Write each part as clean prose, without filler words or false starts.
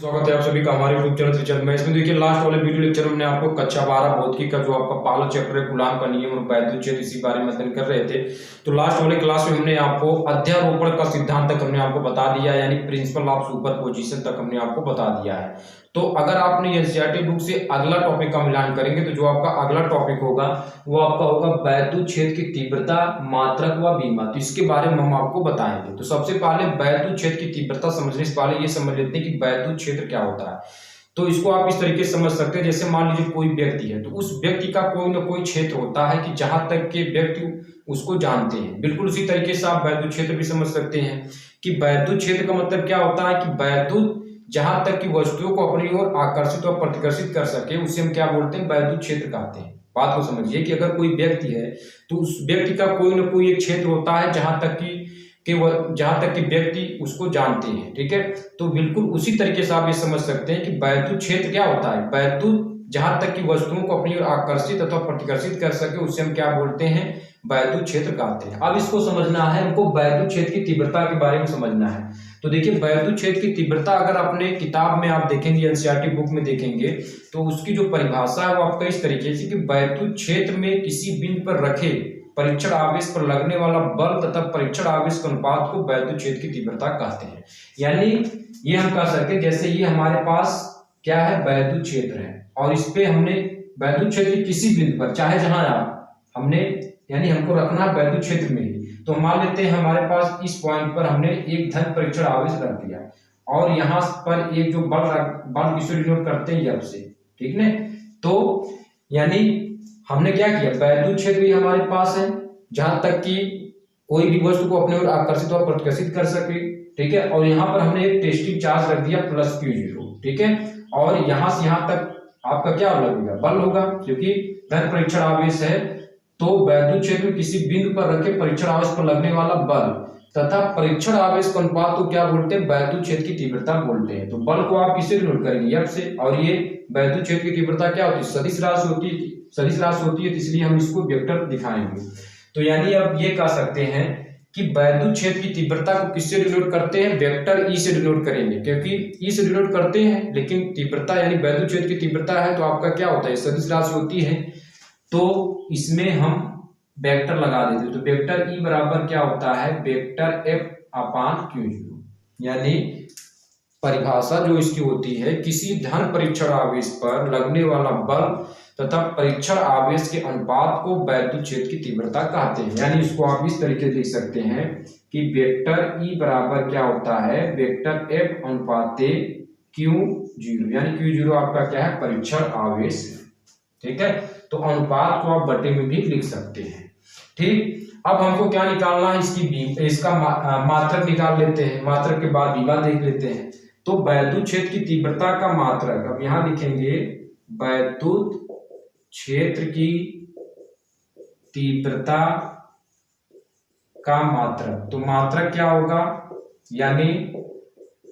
स्वागत है आप सभी का हमारे यूट्यूब चैनल त्रिचल में। इसमें देखिए लास्ट वाले वीडियो लेक्चर में हमने आपको कक्षा 12 भौतिकी का जो आपका पहला चैप्टर है कूलाम का नियम और वैद्युत क्षेत्र इसी बारे में अध्ययन कर रहे थे। तो लास्ट वाले क्लास में हमने आपको अध्यारोपण का सिद्धांत तक हमने आपको बता दिया, यानी प्रिंसिपल ऑफ सुपरपोजिशन तक हमने आपको बता दिया है। तो अगर आपने एनसीईआरटी बुक से अगला टॉपिक का मिलान करेंगे तो जो आपका अगला टॉपिक होगा वो आपका होगा वैद्युत क्षेत्र की तीव्रता, मात्रक व बीमा। तो इसके बारे में हम आपको बताएंगे। तो सबसे पहले वैद्युत क्षेत्र की तीव्रता समझने से पहले ये समझ लेते हैं कि वैद्युत क्षेत्र क्या होता है। तो इसको आप इस तरीके से समझ सकते हैं, जैसे मान लीजिए कोई व्यक्ति है तो उस व्यक्ति का कोई ना कोई क्षेत्र होता है कि जहां तक के व्यक्ति उसको जानते हैं। बिल्कुल उसी तरीके से आप वैद्युत क्षेत्र भी समझ सकते हैं कि वैद्युत क्षेत्र का मतलब क्या होता है कि वैद्युत जहां तक की वस्तुओं को अपनी ओर आकर्षित और प्रतिकर्षित कर सके उसे हम क्या बोलते हैं, वैद्युत क्षेत्र कहते हैं। बात को समझिए कि अगर कोई व्यक्ति है तो उस व्यक्ति का कोई ना कोई एक क्षेत्र होता है जहां तक कि व्यक्ति उसको जानते हैं। ठीक है, तो बिल्कुल उसी तरीके से आप ये समझ सकते हैं कि वैद्युत क्षेत्र क्या होता है। वैद्युत जहां तक की वस्तुओं को अपनी ओर आकर्षित अथवा प्रतिकर्षित कर सके उसे हम क्या बोलते हैं, वैद्युत क्षेत्र कहते हैं। अब इसको समझना है, हमको वैद्युत क्षेत्र की तीव्रता के बारे में समझना है। तो देखिए वैद्युत क्षेत्र की तीव्रता अगर अपने किताब में आप देखेंगे, एनसीईआरटी बुक में देखेंगे तो उसकी जो परिभाषा है वो आपका इस तरीके से कि वैद्युत क्षेत्र में किसी बिंदु पर रखे परीक्षण आवेश पर लगने वाला बल तथा परीक्षण आवेश के अनुपात को वैद्युत क्षेत्र की तीव्रता कहते हैं। यानी ये हम कह सकते हैं जैसे ये हमारे पास क्या है, वैद्युत क्षेत्र है और इस पे हमने वैद्युत क्षेत्र किसी बिंदु पर चाहे जहां हमने यानी हमको रखना है वैद्युत क्षेत्र में ही। तो मान लेते हैं हमारे पास इस पॉइंट पर हमने एक धन परीक्षण आवेश रख दिया और यहाँ पर एक जो बल किसको डिनोट करते हैं, से ठीक है। तो यानी हमने क्या किया, वैद्युत क्षेत्र भी हमारे पास है जहां तक कि कोई भी वस्तु को अपने ओर आकर्षित और प्रतिकर्षित कर सके। ठीक है, और यहाँ पर हमने एक टेस्टिंग चार्ज रख दिया प्लस Q0। ठीक है, और यहाँ से यहाँ तक आपका क्या लगेगा, बल होगा क्योंकि धन परीक्षण आवेश है। तो वैद्युत क्षेत्र में किसी बिंदु पर रखे परीक्षण आवेश पर लगने वाला बल तथा परीक्षण आवेश का अनुपात को क्या बोलते हैं, वैद्युत क्षेत्र की तीव्रता बोलते हैं। तो बल को आप किससे डिनोट करेंगे, F से, और ये वैद्युत क्षेत्र की तीव्रता क्या होती है, सदिश राशि होती है, तो इसलिए हम इसको वेक्टर दिखाएंगे। तो यानी अब ये कह सकते हैं कि वैद्युत क्षेत्र की तीव्रता को किससे डिनोट करते हैं, वेक्टर ई से डिनोट करेंगे, क्योंकि ई से डिनोट करते हैं लेकिन तीव्रता यानी वैद्युत क्षेत्र की तीव्रता है तो आपका क्या होता है, सदिश राशि होती है। तो इसमें हम वेक्टर लगा देते हैं। तो वेक्टर ई बराबर क्या होता है, वेक्टर F अपान Q0। यानी परिभाषा जो इसकी होती है, किसी धन परीक्षण आवेश पर लगने वाला बल तथा परीक्षण आवेश के अनुपात को वैद्युत क्षेत्र की तीव्रता कहते हैं। यानी इसको आप इस तरीके से लिख सकते हैं कि वेक्टर ई बराबर क्या होता है, वेक्टर F अनुपाते Q0। यानी Q0 आपका क्या है, परीक्षण आवेश। ठीक है, तो अनुपात को आप बटे में भी लिख सकते हैं। ठीक, अब हमको क्या निकालना है, इसका मात्रक निकाल लेते हैं। मात्रक के बाद बीमा देख लेते हैं। तो वैद्युत क्षेत्र की तीव्रता का मात्रक, अब यहां लिखेंगे वैद्युत क्षेत्र की तीव्रता का मात्रक। तो मात्रक क्या होगा, यानी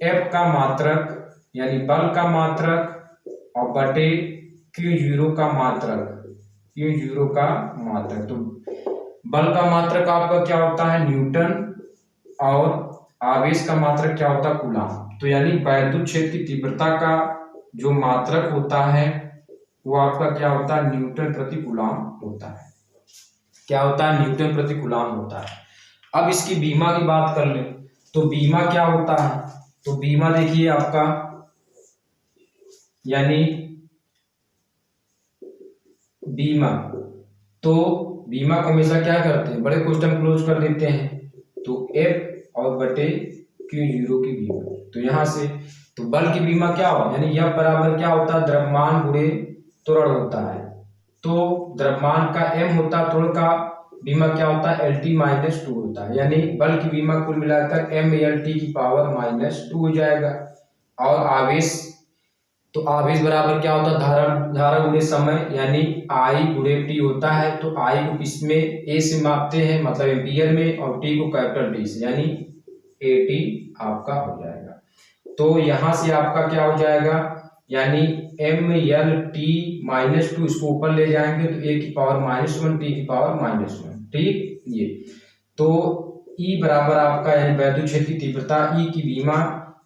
F का मात्रक यानी बल का मात्रक और बटे Q0 का मात्रक, Q0 का मात्रक। तो बल का मात्रक आपका क्या होता है, न्यूटन, और आवेश का मात्रक क्या होता है, कूलाम। तो यानी वैद्युत क्षेत्र की तीव्रता का जो मात्रक होता है वो आपका क्या होता है, न्यूटन प्रति कूलाम होता है। क्या होता है, न्यूटन प्रति कूलाम होता है। अब इसकी बीमा की बात कर ले तो बीमा क्या होता है, तो बीमा देखिए आपका यानी बीमा, तो बीमा को हमेशा क्या करते हैं, बड़े क्वेश्चन क्लोज कर देते हैं। तो F और बटे Q0 की बीमा। तो यहां से तो बल की बीमा क्या हो, यानी F बराबर क्या होता है, द्रव्यमान गुणे त्वरण होता है। तो द्रव्यमान का m होता है, त्वरण का बीमा क्या होता है, LT-2 होता है। यानी बल की बीमा कुल मिलाकर mLT की पावर -2 हो जाएगा। और आवेश, तो आवेश बराबर क्या होता है, धारा गुणे समय, यानी I गुणे T होता है। तो I को किसमें, A से मापते हैं, मतलब एम्पियर में, और T को कैपिटल T से, यानी AT आपका हो जाएगा। तो यहां से आपका क्या हो जाएगा, यानी mLT-2, इसको ऊपर ले जाएंगे तो A की पावर -1, T की पावर -1। ठीक, ये तो E बराबर आपका यानी वैद्युत क्षेत्र की तीव्रता E की बीमा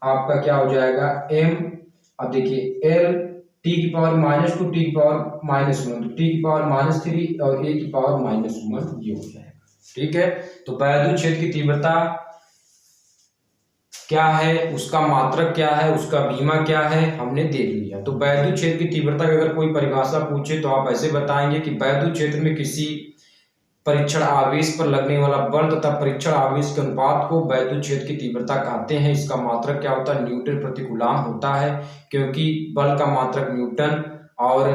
आपका क्या हो जाएगा, M अब देखिए एल टी की पावर -2 टी की पावर -1 तो टी की पावर -3 और ए की पावर -1 ये हो जाएगा। ठीक है, तो वैद्युत क्षेत्र की तीव्रता क्या है, उसका मात्रक क्या है, उसका बीमा क्या है, हमने देख लिया। तो वैद्युत क्षेत्र की तीव्रता की अगर कोई परिभाषा पूछे तो आप ऐसे बताएंगे कि वैद्युत क्षेत्र में किसी परीक्षण आवेश पर लगने वाला बल तथा परीक्षण आवेश के अनुपात को वैद्युत क्षेत्र की तीव्रता कहते हैं। इसका मात्रक क्या होता है, न्यूटन प्रति कूलम होता है, क्योंकि बल का मात्रक न्यूटन और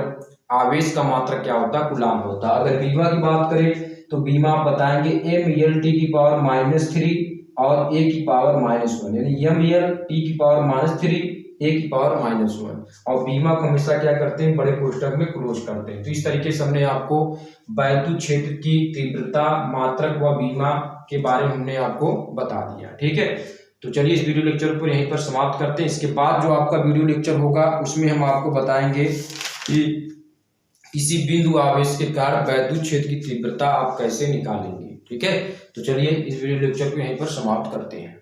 आवेश का मात्रक क्या होता है, कूलम होता है। अगर बीमा की बात करें तो बीमा आप बताएंगे ml t की पावर -3 और a की पावर -1 यानी ml t की पावर -3 a की पावर -1 और बीमा को हमेशा क्या करते हैं, बड़े कोष्ठक में क्लोज करते हैं। तो इस तरीके से हमने आपको वैद्युत क्षेत्र की तीव्रता, मात्रक व बीमा के बारे में हमने आपको बता दिया। ठीक है, तो चलिए इस वीडियो लेक्चर को यहीं पर समाप्त करते हैं। इसके बाद जो आपका वीडियो लेक्चर होगा उसमें हम आपको बताएंगे कि किसी बिंदु आवेश के कारण वैद्युत क्षेत्र की तीव्रता आप कैसे निकालेंगे। ठीक है, तो चलिए इस वीडियो लेक्चर को यहीं पर समाप्त करते हैं।